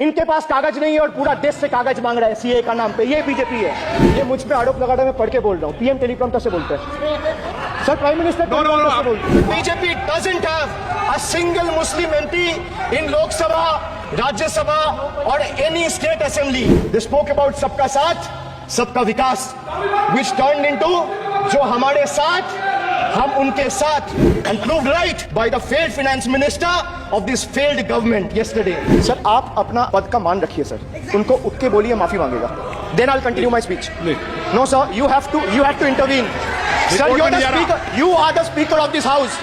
इनके पास कागज नहीं है और पूरा देश से कागज मांग रहा है सीए का नाम पे। ये बीजेपी है। ये मुझ पे आरोप लगा रहा है, मैं पढ़ के बोल रहा हूँ। पीएम टेलीप्रॉम्प्टर से बोलते हैं सर, प्राइम मिनिस्टर टेलीप्रॉम्प्टर से बोलते हैं। BJP doesn't have a single Muslim MP in Lok Sabha, Rajya Sabha और any state assembly. They spoke about सबका साथ सबका विकास, विच टर्न्ड इनटू जो हमारे साथ हम उनके साथ, and proved right by the failed finance minister of this failed government yesterday. Sir आप अपना पद का मान रखिए सर, उनको उठ के बोलिए माफी मांगेगा, then I'll continue my speech. No sir, you have to intervene. Sir, you're the speaker. You are the speaker of this house.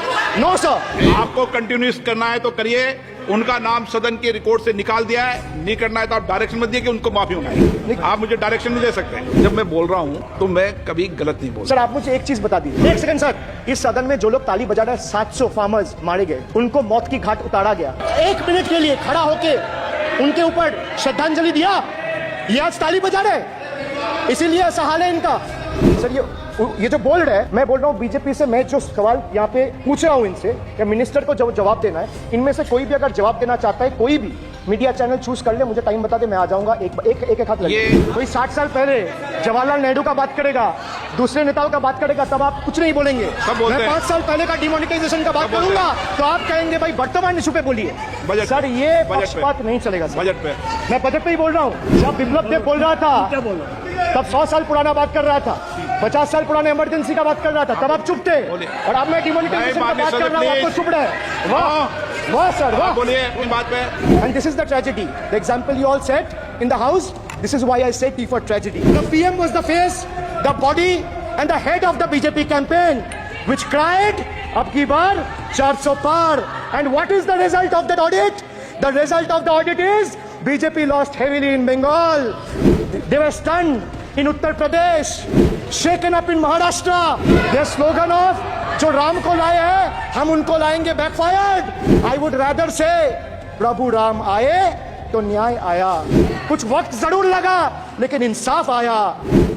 No sir. आपको कंटिन्यूस करना है तो करिए। उनका नाम सदन के रिकॉर्ड से निकाल दिया है। नहीं करना है तो आप डायरेक्शन मत दिए कि उनको माफी मंगाए। आप मुझे डायरेक्शन नहीं दे सकते। जब मैं बोल रहा हूँ तो मैं कभी गलत नहीं बोल। सर आप मुझे एक चीज बता दीजिए, एक सेकंड सर। इस सदन में जो लोग ताली बजा रहे हैं, 700 फार्मर्स मारे गए, उनको मौत की घाट उतारा गया। 1 मिनट के लिए खड़ा होके उनके ऊपर श्रद्धांजलि दिया, ये आज ताली बजा रहे, इसीलिए ऐसा हाल है इनका। सर ये जो बोल रहे हैं, मैं बोल रहा हूँ बीजेपी से, मैं जो सवाल यहाँ पे पूछ रहा हूँ इनसे, कि मिनिस्टर को जवाब देना है, इनमें से कोई भी अगर जवाब देना चाहता है, कोई भी मीडिया चैनल चूज कर ले, मुझे टाइम बता दे, मैं आ जाऊंगा। एक हाथ लगे। कोई 60 साल पहले जवाहरलाल नेहरू का बात करेगा, दूसरे नेताओं का बात करेगा, तब आप कुछ नहीं बोलेंगे। मैं 5 साल पहले का डिमोनेटाइजेशन का बात करूंगा तो आप कहेंगे भाई वर्तमान इशू पे बोलिए। सर ये पक्षपात नहीं चलेगा। बजट पे मैं बजट पे ही बोल रहा हूँ। जब बिप्लब देव बोल रहा था तब 100 साल पुराना बात कर रहा था, 50 साल पुराने इमरजेंसी का बात कर रहा था, तब आप चुप थे। और अब मैं डिमोनेटाइजेशन का बात कर रहा हूँ, आपको चुप रहे। वाह सर, वाह। बोलिए अपनी बात पे। And this is the tragedy. The example you all set in the house. This is why I say T for tragedy. The PM was the face, the body, and the head of the BJP campaign, which cried, "Ab ki baar 400 par." And what is the result of that audit? The result of the audit is BJP lost heavily in Bengal. They were stunned in Uttar Pradesh, shaken up in Maharashtra. Their slogan of जो राम को लाए हैं हम उनको लाएंगे backfired. I would rather say प्रभु राम आए तो न्याय आया। कुछ वक्त जरूर लगा लेकिन इंसाफ आया।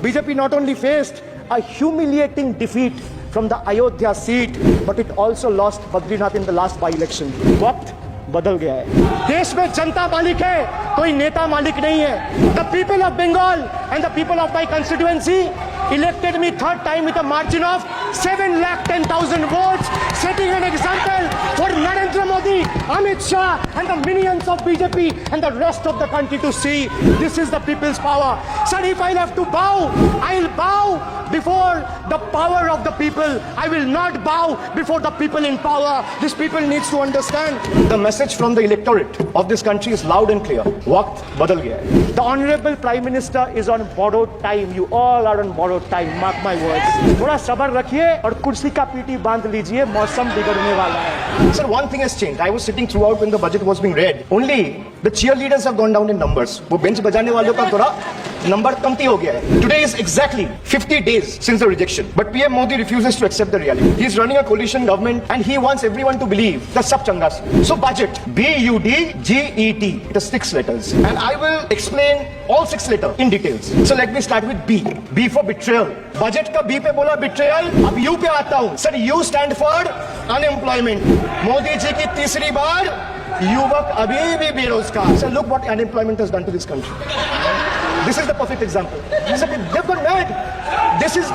BJP not only faced a humiliating defeat from the Ayodhya seat, but it also lost Badrinath in the last by-election. वक्त बदल गया है। देश में जनता मालिक है, कोई नेता मालिक नहीं है। The people of Bengal and the people of my constituency elected me 3rd time with a margin of 7,10,000 votes, setting an example for Narendra Modi, Amit Shah and the minions of BJP and the rest of the country to see. This is the people's power. Sir, if I'll have to bow, I'll bow before the power of the people. I will not bow before the people in power. This people needs to understand. The message from the electorate of this country is loud and clear. Waqt badal gaya hai. The Honorable Prime Minister is on borrowed time. You all are on borrowed time. Mark my words. थोड़ा सब्र रखिए और कुर्सी का PT बांध लीजिए, मौसम बिगड़ने वाला है। Sir, one thing has changed. I was sitting throughout when the budget was being read. Only the cheerleaders have gone down in numbers. वो बेंच बजाने वालों का थोड़ा नंबर कमती हो गया है। Today is exactly 50 days since the rejection, but PM Modi refuses to accept the reality. He is running a coalition government and he wants everyone to believe that sab changa se. So budget, BUDGET, it has 6 letters, and I will explain all 6 letters in details. So let me start with B. B for betrayal. Budget का B पे बोला betrayal, अब U पे आता हूँ। Sir, U stand for unemployment. Modi ji की तीसरी बार युवक अभी भी बेरोजगार। Sir, look what unemployment has done to this country. This is the perfect example. Sir, they've gone mad. This is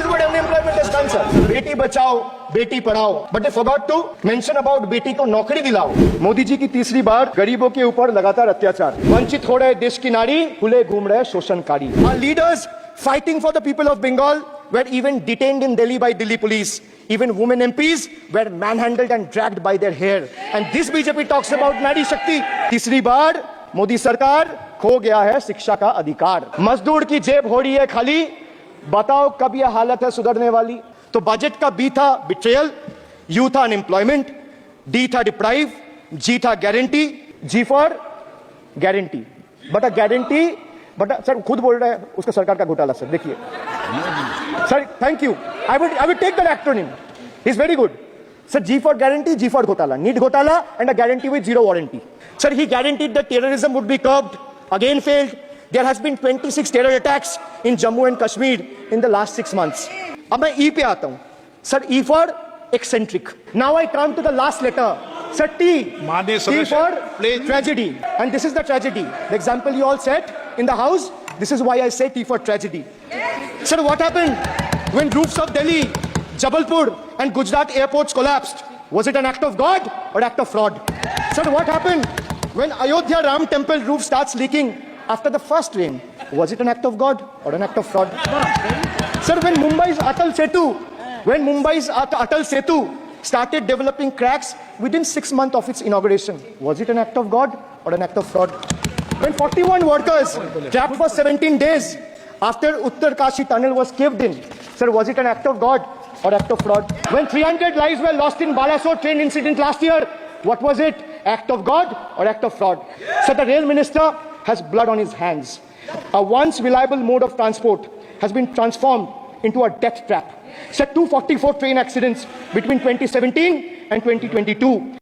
what unemployment has done, sir. Beti Bachao, Beti Padhao, but they forgot to mention about बेटी को नौकरी दिलाओ। मोदी जी की तीसरी बार गरीबों के ऊपर लगातार अत्याचार, वंचित हो रहे देश की नारी, खुले घूम रहे शोषणकारी। Our leaders fighting for the people of Bengal were even detained in Delhi by Delhi police. Even women MPs were manhandled and dragged by their hair. And this BJP talks about Nari Shakti. तीसरी बार मोदी सरकार खो गया है शिक्षा का अधिकार। मजदूर की जेब हो रही है खाली, बताओ कब यह हालत है सुधरने वाली। तो बजट का बी था बिट्रेयल, यू था अनएम्प्लॉयमेंट, डी था डिप्राइव, जी था guarantee, G for guarantee. But a guarantee, but sir खुद बोल रहे हैं उसका सरकार का घोटाला। सर देखिए sir, thank you, I would take that acronym, is very good. Sir, G for guarantee, G for घोटाला, need घोटाला and a guarantee with 0 warranty. Sir, he guaranteed that terrorism would be curbed, again failed. There has been 26 terror attacks in Jammu and Kashmir in the last 6 months. अब मैं E पे आता हूं. Sir, E for eccentric. Now I come to the last letter. Sir, T. माननीय T सदस्य, for please. tragedy. And this is the tragedy. The example you all set in the house, this is why I say T for tragedy. Sir, what happened when roofs of Delhi, Jabalpur and Gujarat airports collapsed? Was it an act of God or act of fraud? Sir, what happened when Ayodhya Ram temple roof starts leaking after the first rain? Was it an act of God or an act of fraud? Sir, when Mumbai's Atal Setu started developing cracks within 6 months of its inauguration, was it an act of God or an act of fraud? When 41 workers trapped for 17 days after Uttar Kashi tunnel was caved in, sir, was it an act of God or act of fraud? When 300 lives were lost in Balasore train incident last year, what was it? Act of God or act of fraud? So the rail minister has blood on his hands. A once reliable mode of transport has been transformed into a death trap. So 244 train accidents between 2017 and 2022.